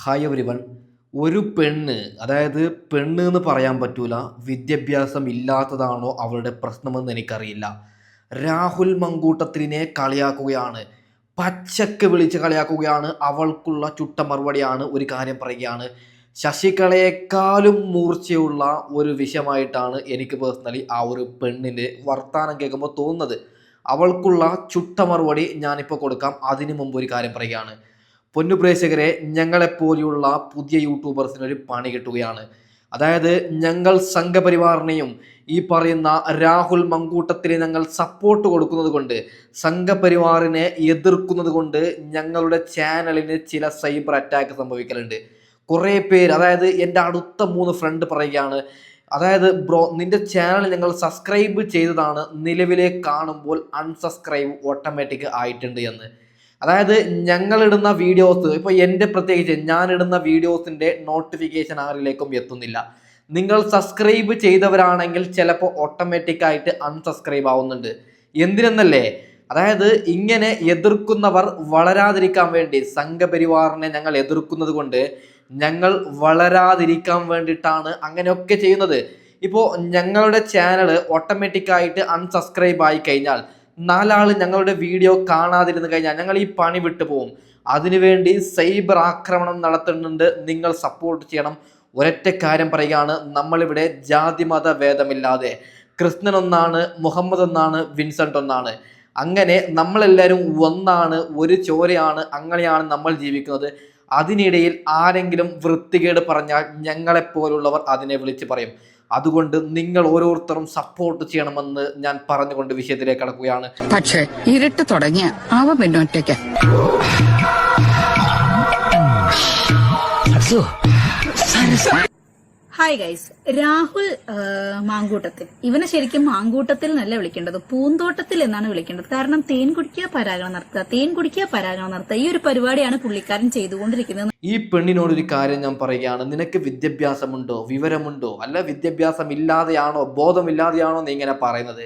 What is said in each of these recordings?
Hi everyone. ഒരു പെണ്ണ്, അതായത് പെണ്ണ് എന്ന് പറയാൻ പറ്റൂല, വിദ്യാഭ്യാസം ഇല്ലാത്തതാണോ അവളുടെ പ്രശ്നമെന്ന് എനിക്കറിയില്ല. രാഹുൽ മങ്കൂട്ടത്തിനെ കളിയാക്കുകയാണ്, പച്ചക്ക് വിളിച്ച് കളിയാക്കുകയാണ്. അവൾക്കുള്ള ചുട്ട മറുപടിയാണ്. ഒരു കാര്യം പറയുകയാണ്, ശശികലയെക്കാളും മൂർച്ചയുള്ള ഒരു വിഷയമായിട്ടാണ് എനിക്ക് പേഴ്സണലി ആ ഒരു പെണ്ണിൻ്റെ വർത്താനം കേൾക്കുമ്പോൾ തോന്നുന്നത്. അവൾക്കുള്ള ചുട്ട മറുപടി ഞാനിപ്പോൾ കൊടുക്കാം. അതിനു മുമ്പ് ഒരു കാര്യം പറയുകയാണ്, പൊന്നു പ്രേക്ഷകരെ, ഞങ്ങളെപ്പോലെയുള്ള പുതിയ യൂട്യൂബേഴ്സിന് ഒരു പണി കിട്ടുകയാണ്. അതായത് ഞങ്ങൾ സംഘപരിവാറിനെയും ഈ പറയുന്ന രാഹുൽ മങ്കൂട്ടത്തിനെ ഞങ്ങൾ സപ്പോർട്ട് കൊടുക്കുന്നത് കൊണ്ട്, സംഘപരിവാറിനെ എതിർക്കുന്നത് കൊണ്ട് ഞങ്ങളുടെ ചാനലിന് ചില സൈബർ അറ്റാക്ക് സംഭവിക്കലുണ്ട്. കുറേ പേര്, അതായത് എൻ്റെ അടുത്ത 3 ഫ്രണ്ട് പറയുകയാണ്, അതായത് ബ്രോ, നിന്റെ ചാനൽ ഞങ്ങൾ സബ്സ്ക്രൈബ് ചെയ്തതാണ്, നിലവിലെ കാണുമ്പോൾ അൺസബ്സ്ക്രൈബ് ഓട്ടോമാറ്റിക് ആയിട്ടുണ്ട് എന്ന്. അതായത് ഞങ്ങളിടുന്ന വീഡിയോസ്, ഇപ്പോൾ എൻ്റെ പ്രത്യേകിച്ച് ഞാനിടുന്ന വീഡിയോസിൻ്റെ നോട്ടിഫിക്കേഷൻ ആരിലേക്കും എത്തുന്നില്ല. നിങ്ങൾ സബ്സ്ക്രൈബ് ചെയ്തവരാണെങ്കിൽ ചിലപ്പോൾ ഓട്ടോമാറ്റിക്കായിട്ട് അൺസബ്സ്ക്രൈബ് ആവുന്നുണ്ട്. എന്തിനെന്നല്ലേ, അതായത് ഇങ്ങനെ എതിർക്കുന്നവർ വളരാതിരിക്കാൻ വേണ്ടി, സംഘപരിവാറിനെ ഞങ്ങൾ എതിർക്കുന്നത് കൊണ്ട് ഞങ്ങൾ വളരാതിരിക്കാൻ വേണ്ടിയിട്ടാണ് അങ്ങനെയൊക്കെ ചെയ്യുന്നത്. ഇപ്പോൾ ഞങ്ങളുടെ ചാനൽ ഓട്ടോമാറ്റിക്കായിട്ട് അൺസബ്സ്ക്രൈബ് ആയി കഴിഞ്ഞാൽ, 4 ആൾ ഞങ്ങളുടെ വീഡിയോ കാണാതിരുന്നു കഴിഞ്ഞാൽ ഞങ്ങൾ ഈ പണി വിട്ടു പോകും. അതിനുവേണ്ടി സൈബർ ആക്രമണം നടത്തുന്നുണ്ട്. നിങ്ങൾ സപ്പോർട്ട് ചെയ്യണം. ഒരൊറ്റ കാര്യം പറയുകയാണ്, നമ്മളിവിടെ ജാതി മത ഭേദമില്ലാതെ കൃഷ്ണൻ ഒന്നാണ്, മുഹമ്മദ് ഒന്നാണ്, വിൻസെന്റ് ഒന്നാണ്, അങ്ങനെ നമ്മളെല്ലാവരും ഒന്നാണ്, ഒരു ചോരയാണ്, അങ്ങനെയാണ് നമ്മൾ ജീവിക്കുന്നത്. അതിനിടയിൽ ആരെങ്കിലും വൃത്തികേട് പറഞ്ഞാൽ ഞങ്ങളെപ്പോലുള്ളവർ അതിനെ വിളിച്ച് പറയും. അതുകൊണ്ട് നിങ്ങൾ ഓരോരുത്തരും സപ്പോർട്ട് ചെയ്യണമെന്ന് ഞാൻ പറഞ്ഞുകൊണ്ട് വിഷയത്തിലേക്ക് കടക്കുകയാണ്. പക്ഷേ ഇരുട്ട് തുടങ്ങിയ അവ പിന്നോട്ടേക്ക്. ഹായ് ഗൈസ്, രാഹുൽ മാങ്കൂട്ടത്തിൽ, ഇവനെ ശരിക്കും മാങ്കൂട്ടത്തിൽ എന്നല്ല വിളിക്കേണ്ടത്, പൂന്തോട്ടത്തിൽ എന്നാണ് വിളിക്കേണ്ടത്. കാരണം തേൻ കുടിക്കുക പരാഗണം നടത്തുക, തേൻ കുടിക്കുക പരാഗണം നടത്തുക, ഈ ഒരു പരിപാടിയാണ് പുള്ളിക്കാരൻ ചെയ്തുകൊണ്ടിരിക്കുന്നത്. ഈ പെണ്ണിനോടൊരു കാര്യം ഞാൻ പറയുകയാണ്, നിനക്ക് വിദ്യാഭ്യാസമുണ്ടോ, വിവരമുണ്ടോ, അല്ല വിദ്യാഭ്യാസം ഇല്ലാതെയാണോ, ബോധമില്ലാതെയാണോ നീ ഇങ്ങനെ പറയുന്നത്?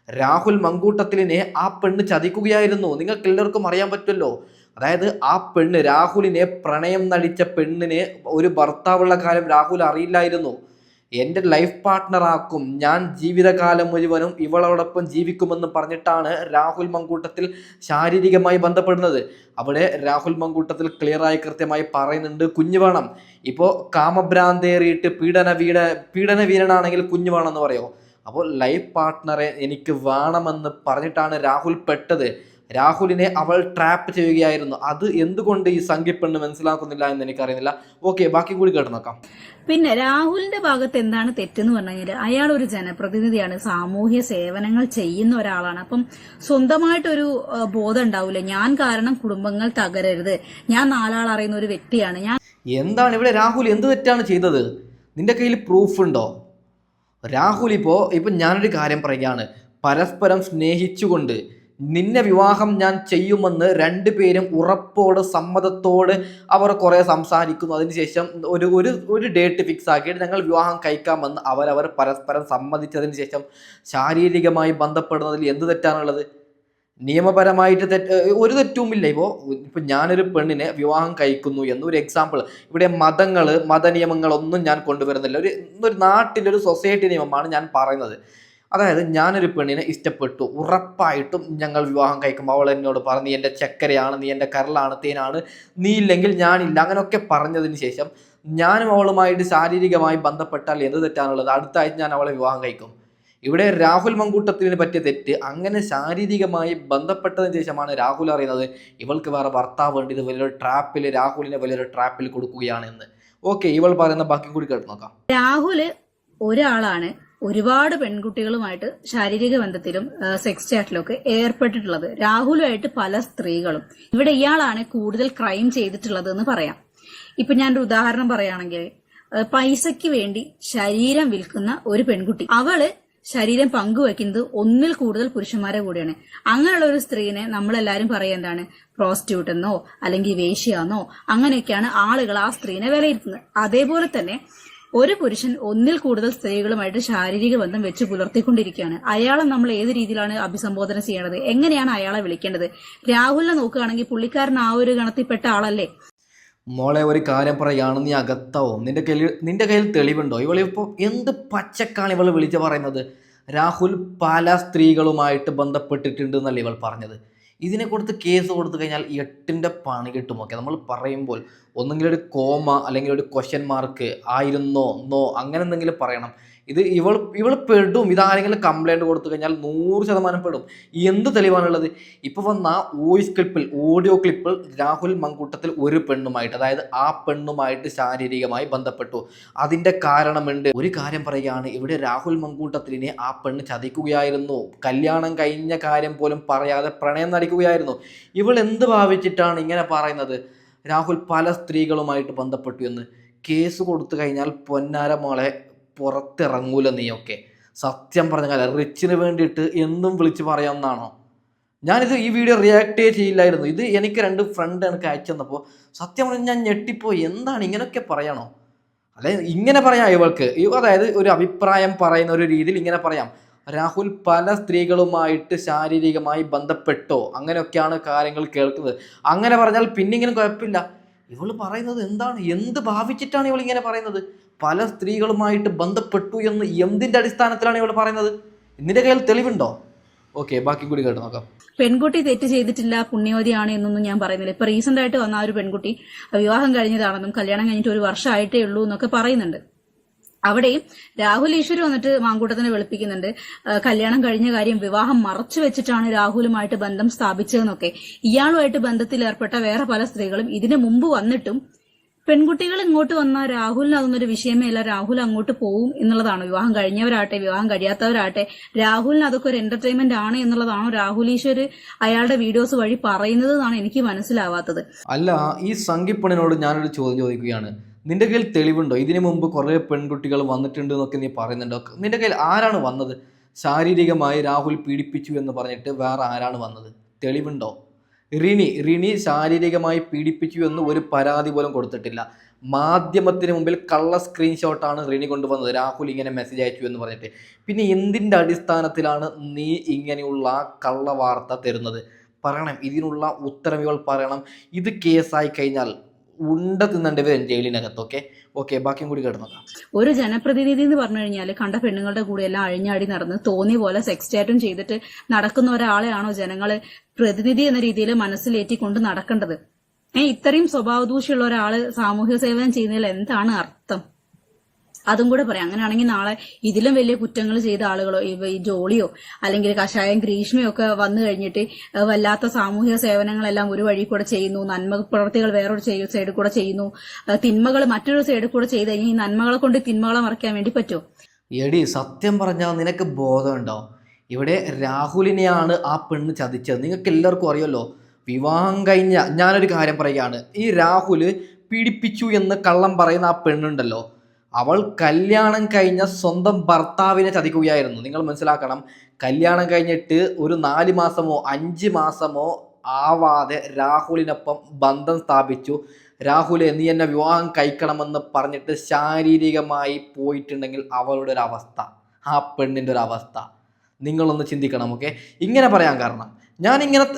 രാഹുൽ മങ്കൂട്ടത്തിലിനെ ആ പെണ്ണ് ചതിക്കുകയായിരുന്നു. നിങ്ങൾക്ക് എല്ലാവർക്കും അറിയാൻ പറ്റുമല്ലോ. അതായത് ആ പെണ്ണ്, രാഹുലിനെ പ്രണയം നടിച്ച പെണ്ണിന് ഒരു ഭർത്താവുള്ള കാര്യം രാഹുൽ അറിയില്ലായിരുന്നു. എൻ്റെ ലൈഫ് പാർട്ട്ണറാക്കും, ഞാൻ ജീവിതകാലം മുഴുവനും ഇവളോടൊപ്പം ജീവിക്കുമെന്ന് പറഞ്ഞിട്ടാണ് രാഹുൽ മങ്കൂട്ടത്തിൽ ശാരീരികമായി ബന്ധപ്പെടുന്നത്. അവിടെ രാഹുൽ മങ്കൂട്ടത്തിൽ ക്ലിയറായി കൃത്യമായി പറയുന്നുണ്ട്, കുഞ്ഞു വേണം. ഇപ്പോൾ കാമഭ്രാന്തേറിയിട്ട് പീഡനവീരനാണെങ്കിൽ കുഞ്ഞു വേണമെന്ന് പറയുമോ? അപ്പോൾ ലൈഫ് പാർട്ട്ണറെ എനിക്ക് വേണമെന്ന് പറഞ്ഞിട്ടാണ് രാഹുൽ പെട്ടത്. രാഹുലിനെ അവൾ ട്രാപ്പ് ചെയ്യുകയായിരുന്നു. അത് എന്തുകൊണ്ട് ഈ സംഘപ്പെണ്ണ് മനസ്സിലാക്കുന്നില്ല എന്ന് എനിക്കറിയുന്നില്ല. ഓക്കെ, ബാക്കി കൂടി കേട്ട് നോക്കാം. പിന്നെ രാഹുലിന്റെ ഭാഗത്ത് എന്താണ് തെറ്റെന്ന് പറഞ്ഞു കഴിഞ്ഞാൽ, അയാൾ ഒരു ജനപ്രതിനിധിയാണ്, സാമൂഹ്യ സേവനങ്ങൾ ചെയ്യുന്ന ഒരാളാണ്. അപ്പം സ്വന്തമായിട്ടൊരു ബോധം ഉണ്ടാവില്ല, ഞാൻ കാരണം കുടുംബങ്ങൾ തകരരുത്, ഞാൻ 4 ആൾ അറിയുന്ന ഒരു വ്യക്തിയാണ് ഞാൻ. എന്താണ് ഇവിടെ രാഹുൽ എന്ത് തെറ്റാണ് ചെയ്തത്? നിന്റെ കയ്യിൽ പ്രൂഫ് ഉണ്ടോ? രാഹുൽ ഇപ്പൊ ഞാനൊരു കാര്യം പറയുകയാണ്, പരസ്പരം സ്നേഹിച്ചുകൊണ്ട് നിന്നെ വിവാഹം ഞാൻ ചെയ്യുമെന്ന് 2 പേരും ഉറപ്പോട് സമ്മതത്തോട് അവർ കുറെ സംസാരിക്കുന്നു. അതിനുശേഷം ഒരു ഡേറ്റ് ഫിക്സ് ആക്കിയിട്ട് ഞങ്ങൾ വിവാഹം കഴിക്കാമെന്ന് അവരവർ പരസ്പരം സമ്മതിച്ചതിന് ശേഷം ശാരീരികമായി ബന്ധപ്പെടുന്നതിൽ എന്ത് തെറ്റാണുള്ളത്? നിയമപരമായിട്ട് ഒരു തെറ്റുമില്ല. ഇപ്പൊ ഞാനൊരു പെണ്ണിനെ വിവാഹം കഴിക്കുന്നു എന്നൊരു എക്സാമ്പിൾ, ഇവിടെ മതനിയമങ്ങളൊന്നും ഞാൻ കൊണ്ടുവരുന്നില്ല. ഒരു നാട്ടിലൊരു സൊസൈറ്റി നിയമമാണ് ഞാൻ പറയുന്നത്. അതായത് ഞാനൊരു പെണ്ണിനെ ഇഷ്ടപ്പെട്ടു, ഉറപ്പായിട്ടും ഞങ്ങൾ വിവാഹം കഴിക്കുമ്പോൾ അവൾ എന്നോട് പറഞ്ഞു, നീ എൻ്റെ ചക്കരയാണ്, നീ എൻ്റെ കരളാണ്, തേനാണ്, നീ ഇല്ലെങ്കിൽ ഞാനില്ല, അങ്ങനെയൊക്കെ പറഞ്ഞതിന് ശേഷം ഞാനും അവളുമായിട്ട് ശാരീരികമായി ബന്ധപ്പെട്ടാൽ എന്ത് തെറ്റാണുള്ളത്? അടുത്ത ആഴ്ച ഞാൻ അവളെ വിവാഹം കഴിക്കും. ഇവിടെ രാഹുൽ മങ്കൂട്ടത്തിന് പറ്റിയ തെറ്റ്, അങ്ങനെ ശാരീരികമായി ബന്ധപ്പെട്ടതിന് ശേഷമാണ് രാഹുൽ അറിയുന്നത് ഇവൾക്ക് വേറെ ഭർത്താവ് ഉണ്ട്, ഇത് വലിയൊരു ട്രാപ്പിൽ, രാഹുലിനെ വലിയൊരു ട്രാപ്പിൽ കൊടുക്കുകയാണെന്ന്. ഓക്കെ, ഇവൾ പറയുന്ന ബാക്കി കൂടി കേട്ട് നോക്കാം. രാഹുല് ഒരാളാണ് ഒരുപാട് പെൺകുട്ടികളുമായിട്ട് ശാരീരിക ബന്ധത്തിലും സെക്സ് ചാറ്റിലും ഒക്കെ ഏർപ്പെട്ടിട്ടുള്ളത്. രാഹുലുമായിട്ട് പല സ്ത്രീകളും. ഇവിടെ ഇയാളാണ് കൂടുതൽ ക്രൈം ചെയ്തിട്ടുള്ളത് എന്ന് പറയാം. ഇപ്പൊ ഞാനൊരു ഉദാഹരണം പറയുകയാണെങ്കിൽ, പൈസയ്ക്ക് വേണ്ടി ശരീരം വിൽക്കുന്ന ഒരു പെൺകുട്ടി, അവള് ശരീരം പങ്കുവെക്കുന്നത് 1-ൽ കൂടുതൽ പുരുഷന്മാരെ കൂടെയാണ്. അങ്ങനെയുള്ള ഒരു സ്ത്രീനെ നമ്മളെല്ലാരും പറയുക എന്താണ്, പ്രോസ്റ്റിറ്റ്യൂട്ട് എന്നോ അല്ലെങ്കിൽ വേശ്യാന്നോ, അങ്ങനെയൊക്കെയാണ് ആളുകൾ ആ സ്ത്രീനെ വിലയിരുത്തുന്നത്. അതേപോലെ തന്നെ ഒരു പുരുഷൻ 1-ൽ കൂടുതൽ സ്ത്രീകളുമായിട്ട് ശാരീരിക ബന്ധം വെച്ച് പുലർത്തിക്കൊണ്ടിരിക്കുകയാണ്. അയാളെ നമ്മൾ ഏത് രീതിയിലാണ് അഭിസംബോധന ചെയ്യേണ്ടത്, എങ്ങനെയാണ് അയാളെ വിളിക്കേണ്ടത്? രാഹുലിനെ നോക്കുകയാണെങ്കിൽ പുള്ളിക്കാരൻ ആ ഒരു ഗണത്തിൽപ്പെട്ട ആളല്ലേ. മോളെ ഒരു കാര്യം പറയുകയാണ്, നീ അകത്താവും. നിന്റെ കയ്യിൽ തെളിവുണ്ടോ? ഇവളിപ്പോൾ എന്ത് പച്ചക്കാണ് ഇവൾ വിളിച്ച് പറയുന്നത്? രാഹുൽ പല സ്ത്രീകളുമായിട്ട് ബന്ധപ്പെട്ടിട്ടുണ്ട് എന്നല്ലേ ഇവൾ പറഞ്ഞത്. ഇതിനെ കൊടുത്ത് കേസ് കൊടുത്തു കഴിഞ്ഞാൽ 8ന്റെ പണി കിട്ടും. ഓക്കെ, നമ്മൾ പറയുമ്പോൾ ഒന്നെങ്കിലും ഒരു കോമ അല്ലെങ്കിൽ ഒരു ക്വസ്റ്റ്യൻ മാർക്ക് ആയിരുന്നോ നോ അങ്ങനെ എന്തെങ്കിലും പറയണം. ഇത് ഇവൾ പെടും. ഇതാരെങ്കിലും കംപ്ലൈൻറ്റ് കൊടുത്തു കഴിഞ്ഞാൽ 100% പെടും. എന്ത് തെളിവാണുള്ളത്? ഇപ്പോൾ വന്ന വോയിസ് ക്ലിപ്പിൽ, ഓഡിയോ ക്ലിപ്പിൽ രാഹുൽ മങ്കൂട്ടത്തിൽ ഒരു പെണ്ണുമായിട്ട്, അതായത് ആ പെണ്ണുമായിട്ട് ശാരീരികമായി ബന്ധപ്പെട്ടു. അതിൻ്റെ കാരണമുണ്ട്. ഒരു കാര്യം പറയുകയാണ്, ഇവിടെ രാഹുൽ മങ്കൂട്ടത്തിലിനെ ആ പെണ്ണ് ചതിക്കുകയായിരുന്നു. കല്യാണം കഴിഞ്ഞ കാര്യം പോലും പറയാതെ പ്രണയം നടിക്കുകയായിരുന്നു. ഇവൾ എന്ത് ഭാവിച്ചിട്ടാണ് ഇങ്ങനെ പറയുന്നത്? രാഹുൽ പല സ്ത്രീകളുമായിട്ട് ബന്ധപ്പെട്ടു എന്ന്. കേസ് കൊടുത്തു കഴിഞ്ഞാൽ പൊന്നാര മോളെ പുറത്തിറങ്ങൂല നീയൊക്കെ. സത്യം പറഞ്ഞാൽ റിച്ചിന് വേണ്ടിയിട്ട് എന്നും വിളിച്ച് പറയാവുന്നതാണോ? ഞാനിത് ഈ വീഡിയോ റിയാക്റ്റേ ചെയ്യില്ലായിരുന്നു. ഇത് എനിക്ക് 2 ഫ്രണ്ട് എനിക്ക് അയച്ചു തന്നപ്പോൾ സത്യം പറഞ്ഞാൽ ഞാൻ ഞെട്ടിപ്പോയി. എന്താണ് ഇങ്ങനെയൊക്കെ പറയണോ? അല്ലെ ഇങ്ങനെ പറയാം ഇവൾക്ക്, അതായത് ഒരു അഭിപ്രായം പറയുന്ന ഒരു രീതിയിൽ ഇങ്ങനെ പറയാം, രാഹുൽ പല സ്ത്രീകളുമായിട്ട് ശാരീരികമായി ബന്ധപ്പെട്ടോ, അങ്ങനെയൊക്കെയാണ് കാര്യങ്ങൾ കേൾക്കുന്നത്. അങ്ങനെ പറഞ്ഞാൽ പിന്നിങ്ങനെ കുഴപ്പമില്ല. ഇവൾ പറയുന്നത് എന്താണ്? എന്ത് ഭാവിച്ചിട്ടാണ് ഇവൾ ഇങ്ങനെ പറയുന്നത്? പല സ്ത്രീകളുമായിട്ട് ബന്ധപ്പെട്ടു എന്ന് എന്തിൻ്റെ അടിസ്ഥാനത്തിലാണ് ഇവൾ പറയുന്നത്? ഇതിൻ്റെ കയ്യിൽ തെളിവുണ്ടോ? ഓക്കെ, ബാക്കി കൂടി കേട്ട് നോക്കാം. പെൺകുട്ടി തെറ്റ് ചെയ്തിട്ടില്ല, പുണ്യവതിയാണ് എന്നൊന്നും ഞാൻ പറയുന്നില്ല. ഇപ്പൊ റീസെന്റ് ആയിട്ട് വന്ന ഒരു പെൺകുട്ടി വിവാഹം കഴിഞ്ഞതാണെന്നും കല്യാണം കഴിഞ്ഞിട്ട് 1 വർഷമായിട്ടേ ഉള്ളൂ എന്നൊക്കെ പറയുന്നുണ്ട്. അവിടെയും രാഹുൽ ഈശ്വർ വന്നിട്ട് മാങ്കൂട്ടത്തിനെ വെളുപ്പിക്കുന്നുണ്ട്. കല്യാണം കഴിഞ്ഞ കാര്യം വിവാഹം മറച്ചു വെച്ചിട്ടാണ് രാഹുലുമായിട്ട് ബന്ധം സ്ഥാപിച്ചതെന്നൊക്കെ. ഇയാളുമായിട്ട് ബന്ധത്തിൽ ഏർപ്പെട്ട വേറെ പല സ്ത്രീകളും ഇതിനു മുമ്പ് വന്നിട്ടും പെൺകുട്ടികൾ ഇങ്ങോട്ട് വന്നാൽ രാഹുലിന് അതൊന്നൊരു വിഷയമേ അല്ല, രാഹുൽ അങ്ങോട്ട് പോവും എന്നുള്ളതാണ്. വിവാഹം കഴിഞ്ഞവരാട്ടെ വിവാഹം കഴിയാത്തവരാട്ടെ രാഹുലിന് അതൊക്കെ ഒരു എന്റർടൈൻമെന്റ് ആണ് എന്നുള്ളതാണോ രാഹുൽ ഈശ്വർ അയാളുടെ വീഡിയോസ് വഴി പറയുന്നത് എന്നാണ് എനിക്ക് മനസ്സിലാവാത്തത്. അല്ല, ഈ സംഘിപ്പണിനോട് ഞാനൊരു ചോദ്യം ചോദിക്കുകയാണ്. നിന്റെ കയ്യിൽ തെളിവുണ്ടോ? ഇതിനു മുമ്പ് കുറേ പെൺകുട്ടികൾ വന്നിട്ടുണ്ട് എന്നൊക്കെ നീ പറയുന്നുണ്ടോ? നിന്റെ കയ്യിൽ ആരാണ് വന്നത്? ശാരീരികമായി രാഹുൽ പീഡിപ്പിച്ചു എന്ന് പറഞ്ഞിട്ട് വേറെ ആരാണ് വന്നത്? തെളിവുണ്ടോ? റിനി ശാരീരികമായി പീഡിപ്പിച്ചു എന്ന് ഒരു പരാതി പോലും കൊടുത്തിട്ടില്ല. മാധ്യമത്തിന് മുമ്പിൽ കള്ള സ്ക്രീൻഷോട്ടാണ് റിനി കൊണ്ടുവന്നത്, രാഹുൽ ഇങ്ങനെ മെസ്സേജ് അയച്ചു എന്ന് പറഞ്ഞിട്ട്. പിന്നെ എന്തിൻ്റെ അടിസ്ഥാനത്തിലാണ് നീ ഇങ്ങനെയുള്ള കള്ള വാർത്ത തരുന്നത്? പറയണം, ഇതിനുള്ള ഉത്തരം ഇവൾ പറയണം. ഇത് കേസായി കഴിഞ്ഞാൽ ഉണ്ട തിന്നേണ്ടി വരും ജയിലിനകത്ത്. ഓക്കെ, ബാക്കിയും കൂടി കേട്ട് നോക്കാം. ഒരു ജനപ്രതിനിധി എന്ന് പറഞ്ഞു കഴിഞ്ഞാൽ കണ്ട പെണ്ണുങ്ങളുടെ കൂടെ എല്ലാം അഴിഞ്ഞാടി നടന്ന് തോന്നിയ പോലെ സെക്സ് ചാറ്റും ചെയ്തിട്ട് നടക്കുന്ന ഒരാളെയാണോ ജനങ്ങള് പ്രതിനിധി എന്ന രീതിയിൽ മനസ്സിലേറ്റിക്കൊണ്ട് നടക്കേണ്ടത്? ഇത്രയും സ്വഭാവദൂഷ്യമുള്ള ഒരാള് സാമൂഹ്യ സേവനം ചെയ്യുന്നതിൽ എന്താണ് അർത്ഥം? അതും കൂടെ പറയാം. അങ്ങനെയാണെങ്കിൽ നാളെ ഇതിലും വലിയ കുറ്റങ്ങൾ ചെയ്ത ആളുകളോ ഈ ജോളിയോ അല്ലെങ്കിൽ കഷായം ഗ്രീഷ്മയോ ഒക്കെ വന്നു കഴിഞ്ഞിട്ട് വല്ലാത്ത സാമൂഹിക സേവനങ്ങളെല്ലാം ഒരു വഴി കൂടെ ചെയ്യുന്നു, നന്മ പ്രവർത്തികൾ വേറൊരു സൈഡിൽ കൂടെ ചെയ്യുന്നു, തിന്മകൾ മറ്റൊരു സൈഡിൽ കൂടെ ചെയ്ത് കഴിഞ്ഞാൽ ഈ നന്മകളെ കൊണ്ട് തിന്മകളെ മറയ്ക്കാൻ വേണ്ടി പറ്റുമോ? എടി, സത്യം പറഞ്ഞാൽ നിനക്ക് ബോധമുണ്ടോ? ഇവിടെ രാഹുലിനെയാണ് ആ പെണ്ണ് ചതിച്ചത്. നിങ്ങൾക്ക് എല്ലാവർക്കും അറിയാമല്ലോ. വിവാഹം കഴിഞ്ഞ, ഞാനൊരു കാര്യം പറയുകയാണ്, ഈ രാഹുല് പീഡിപ്പിച്ചു എന്ന് കള്ളം പറയുന്ന ആ പെണ്ണുണ്ടല്ലോ, അവൾ കല്യാണം കഴിഞ്ഞ സ്വന്തം ഭർത്താവിനെ ചതിക്കുകയായിരുന്നു. നിങ്ങൾ മനസ്സിലാക്കണം, കല്യാണം കഴിഞ്ഞിട്ട് ഒരു 4 മാസമോ 5 മാസമോ ആവാതെ രാഹുലിനൊപ്പം ബന്ധം സ്ഥാപിച്ചു. രാഹുലെ, നീ എന്നെ വിവാഹം കഴിക്കണമെന്ന് പറഞ്ഞിട്ട് ശാരീരികമായി പോയിട്ടുണ്ടെങ്കിൽ അവളുടെ ഒരു അവസ്ഥ, ആ പെണ്ണിൻ്റെ ഒരു അവസ്ഥ നിങ്ങളൊന്ന് ചിന്തിക്കണം. ഇങ്ങനെ പറയാൻ കാരണം,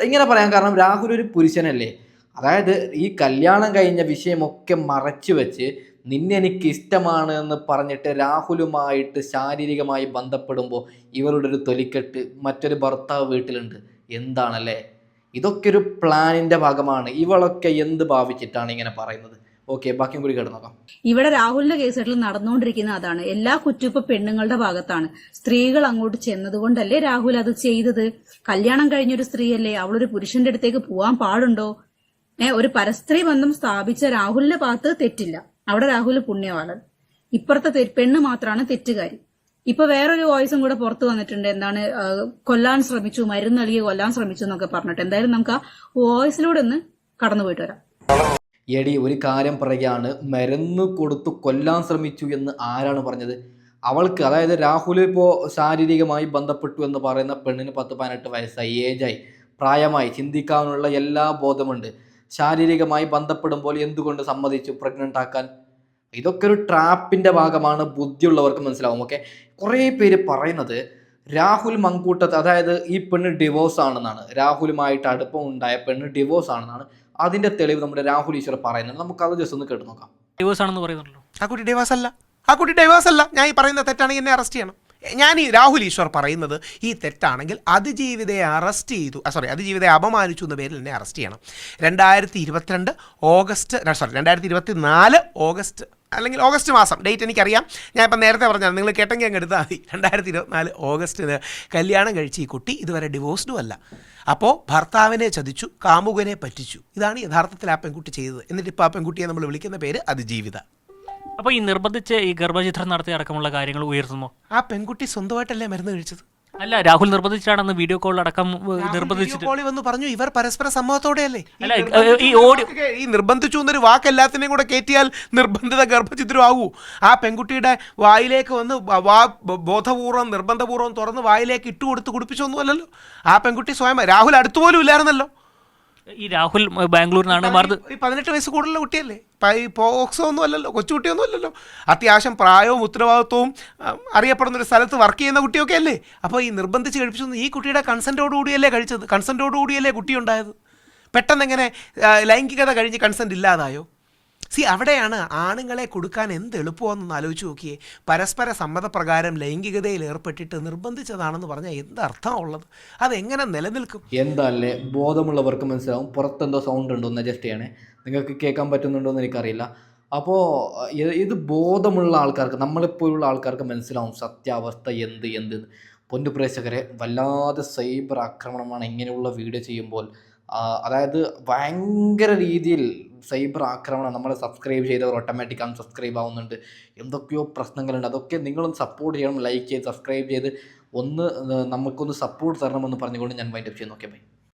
ഇങ്ങനെ പറയാൻ കാരണം രാഹുൽ ഒരു പുരുഷനല്ലേ. അതായത് ഈ കല്യാണം കഴിഞ്ഞ വിഷയമൊക്കെ മറച്ചു വെച്ച് നിന്നെ എനിക്ക് ഇഷ്ടമാണ് എന്ന് പറഞ്ഞിട്ട് രാഹുലുമായിട്ട് ശാരീരികമായി ബന്ധപ്പെടുമ്പോൾ ഇവരുടെ ഒരു തൊലിക്കെട്ട് മറ്റൊരു ഭർത്താവ് വീട്ടിലുണ്ട്. എന്താണല്ലേ ഇതൊക്കെ? ഒരു പ്ലാനിന്റെ ഭാഗമാണ്. ഇവളൊക്കെ എന്ത് ഭാവിച്ചിട്ടാണ് ഇങ്ങനെ പറയുന്നത്? ഓക്കെ, ബാക്കിയും കൂടി കേട്ട് നോക്കാം. ഇവിടെ രാഹുലിന്റെ കേസുകളിൽ നടന്നുകൊണ്ടിരിക്കുന്ന അതാണ്. എല്ലാ കുറ്റവും ഇപ്പൊ പെണ്ണുങ്ങളുടെ ഭാഗത്താണ്. സ്ത്രീകൾ അങ്ങോട്ട് ചെന്നതുകൊണ്ടല്ലേ രാഹുൽ അത് ചെയ്തത്? കല്യാണം കഴിഞ്ഞൊരു സ്ത്രീയല്ലേ, അവളൊരു പുരുഷന്റെ അടുത്തേക്ക് പോവാൻ പാടുണ്ടോ? ഒരു പരസ്ത്രീ ബന്ധം സ്ഥാപിച്ച രാഹുലിന്റെ ഭാഗത്ത് തെറ്റില്ല, അവിടെ രാഹുൽ പുണ്യവാളൻ. ഇപ്പുറത്തെ പെണ്ണ് മാത്രമാണ് തെറ്റുകാരി. ഇപ്പൊ വേറൊരു വോയിസും കൂടെ പുറത്തു വന്നിട്ടുണ്ട്. എന്താണ്, കൊല്ലാൻ ശ്രമിച്ചു, മരുന്ന് നൽകി കൊല്ലാൻ ശ്രമിച്ചു എന്നൊക്കെ പറഞ്ഞിട്ട്. എന്തായാലും നമുക്ക് ആ വോയിസിലൂടെ ഒന്ന് കടന്നുപോയിട്ട് വരാം. എടി, ഒരു കാര്യം പറയുകയാണ്, മരുന്ന് കൊടുത്തു കൊല്ലാൻ ശ്രമിച്ചു എന്ന് ആരാണ് പറഞ്ഞത്? അവൾക്ക്, അതായത് രാഹുൽ ഇപ്പോൾ ശാരീരികമായി ബന്ധപ്പെട്ടു എന്ന് പറയുന്ന പെണ്ണിന് 10-18 വയസ്സായി, ഏജായി, പ്രായമായി, ചിന്തിക്കാനുള്ള എല്ലാ ബോധമുണ്ട്. ശാരീരികമായി ബന്ധപ്പെടുമ്പോൾ എന്തുകൊണ്ട് സമ്മതിച്ചു പ്രഗ്നന്റ് ആക്കാൻ? ഇതൊക്കെ ഒരു ട്രാപ്പിന്റെ ഭാഗമാണ്, ബുദ്ധിയുള്ളവർക്ക് മനസ്സിലാവും. കുറേ പേര് പറയുന്നത് രാഹുൽ മങ്കൂട്ടത്ത്, അതായത് ഈ പെണ്ണ് ഡിവോഴ്സ് ആണെന്നാണ്, രാഹുലുമായിട്ട് അടുപ്പം ഉണ്ടായ പെണ്ണ് ഡിവോഴ്സ് ആണെന്നാണ്. അതിൻ്റെ തെളിവ് നമ്മുടെ രാഹുൽ ഈശ്വർ പറയുന്നുണ്ട്. നമുക്കത് ജസ്റ്റ് ഒന്ന് കേട്ട് നോക്കാം. ഡിവോഴ്സ് ആണെന്ന് പറയുന്നുണ്ടല്ലോ. ആ കുട്ടി ഡൈവേഴ്സ് അല്ല. ഞാൻ ഈ പറയുന്ന തെറ്റാണെങ്കിൽ എന്നെ അറസ്റ്റ് ചെയ്യണം. ഞാൻ ഈ രാഹുൽ ഈശ്വർ പറയുന്നത് ഈ തെറ്റാണെങ്കിൽ അതിജീവിതയെ അറസ്റ്റ് ചെയ്തു, അതിജീവിതയെ അപമാനിച്ചു എന്ന പേരിൽ എന്നെ അറസ്റ്റ് ചെയ്യണം. 2024 ഓഗസ്റ്റ് അല്ലെങ്കിൽ ഓഗസ്റ്റ് മാസം, ഡേറ്റ് എനിക്കറിയാം, ഞാൻ ഇപ്പം നേരത്തെ പറഞ്ഞാൽ നിങ്ങൾ കേട്ടെങ്കിൽ അങ്ങ് എടുത്താൽ മതി. 2024 ഓഗസ്റ്റിന് കല്യാണം കഴിച്ച ഈ കുട്ടി ഇതുവരെ ഡിവോഴ്സ്ഡും അല്ല. അപ്പോൾ ഭർത്താവിനെ ചതിച്ചു, കാമുകനെ പറ്റിച്ചു. ഇതാണ് യഥാർത്ഥത്തിൽ ആ പെൺകുട്ടി ചെയ്തത്. എന്നിട്ട് ഇപ്പോൾ ആ പെൺകുട്ടിയെ നമ്മൾ വിളിക്കുന്ന പേര് അതിജീവിത. അപ്പോൾ ഈ നിർബന്ധിച്ച് ഈ ഗർഭചിത്രം നടത്തി അടക്കമുള്ള കാര്യങ്ങൾ ഉയർത്തുന്നു. ആ പെൺകുട്ടി സ്വന്തമായിട്ടല്ലേ മരുന്ന് കഴിച്ചത്? അല്ല, രാഹുൽ നിർബന്ധിച്ചാണെന്ന് വീഡിയോ കോളിൽ അടക്കം നിർബന്ധിച്ചിട്ട് കോളി വന്ന് പറഞ്ഞു. ഇവർ പരസ്പര സമ്മതത്തോടെയല്ലേ? അല്ല, ഈ ഓഡിയോ ഈ നിർബന്ധിച്ചു എന്നൊരു വാക്ക് എല്ലാത്തിനെയും കൂടെ കയറ്റിയാൽ നിർബന്ധിത ഗർഭചിത്രം ആകൂ. ആ പെൺകുട്ടിയുടെ വായിലേക്ക് വന്ന് ബോധപൂർവ്വം നിർബന്ധപൂർവ്വം തുറന്ന് വായിലേക്ക് ഇട്ടുകൊടുത്ത് കുടിപ്പിച്ചൊന്നുമല്ലല്ലോ. ആ പെൺകുട്ടി സ്വയം, രാഹുൽ അടുത്തുപോലും ഇല്ലായിരുന്നല്ലോ. ഈ രാഹുൽ ബാംഗ്ലൂരിനാണ് 18 വയസ്സ് കൂടുതലുള്ള കുട്ടിയല്ലേ, പോക്സോ ഒന്നും അല്ലല്ലോ, കൊച്ചുകുട്ടിയൊന്നും അല്ലല്ലോ. അത്യാവശ്യം പ്രായവും ഉത്തരവാദിത്വവും അറിയപ്പെടുന്ന ഒരു സ്ഥലത്ത് വർക്ക് ചെയ്യുന്ന കുട്ടിയൊക്കെ അല്ലേ. അപ്പോൾ ഈ നിർബന്ധിച്ച് കഴിപ്പിച്ചൊന്നും ഈ കുട്ടിയുടെ കൺസെൻറ്റോടുകൂടിയല്ലേ കഴിച്ചത്, കൺസെൻറ്റോടുകൂടിയല്ലേ കുട്ടി ഉണ്ടായത്. പെട്ടെന്ന് എങ്ങനെ ലൈംഗികത കഴിഞ്ഞ് കൺസെൻറ്റ് ഇല്ലാതായോ? അവിടെയാണ് ആണുങ്ങളെ കൊടുക്കാൻ എന്ത് എളുപ്പമെന്നൊന്ന് ആലോചിച്ച് നോക്കിയേ. പരസ്പര സമ്മതപ്രകാരം ലൈംഗികതയിൽ ഏർപ്പെട്ടിട്ട് നിർബന്ധിച്ചതാണെന്ന് പറഞ്ഞാൽ എന്തർത്ഥമുള്ളത്? അതെങ്ങനെ നിലനിൽക്കും? എന്താല്ലേ, ബോധമുള്ളവർക്ക് മനസ്സിലാവും. പുറത്തെന്തോ സൗണ്ട് ഉണ്ടോ എന്ന് അഡ്ജസ്റ്റ് ചെയ്യണേ. നിങ്ങൾക്ക് കേൾക്കാൻ പറ്റുന്നുണ്ടോ എന്ന് എനിക്കറിയില്ല. അപ്പോൾ ഇത് ബോധമുള്ള ആൾക്കാർക്ക്, നമ്മളെപ്പോലുള്ള ആൾക്കാർക്ക് മനസ്സിലാവും സത്യാവസ്ഥ എന്ത്. പൊന്നു പ്രേക്ഷകരെ, വല്ലാതെ സൈബർ ആക്രമണമാണ് ഇങ്ങനെയുള്ള വീഡിയോ ചെയ്യുമ്പോൾ. അതായത് ഭയങ്കര രീതിയിൽ സൈബർ ആക്രമണം. നമ്മളെ സബ്സ്ക്രൈബ് ചെയ്തവർ ഓട്ടോമാറ്റിക് അൺസബ്സ്ക്രൈബ് ആവുന്നുണ്ട്. എന്തൊക്കെയോ പ്രശ്നങ്ങളുണ്ട്. അതൊക്കെ നിങ്ങളൊന്ന് സപ്പോർട്ട് ചെയ്യണം. ലൈക്ക് ചെയ്ത് സബ്സ്ക്രൈബ് ചെയ്ത് നമുക്കൊന്ന് സപ്പോർട്ട് തരണമെന്ന് പറഞ്ഞുകൊണ്ട് ഞാൻ വൈൻഡപ്പ് ചെയ്യുന്നു. Okay, by.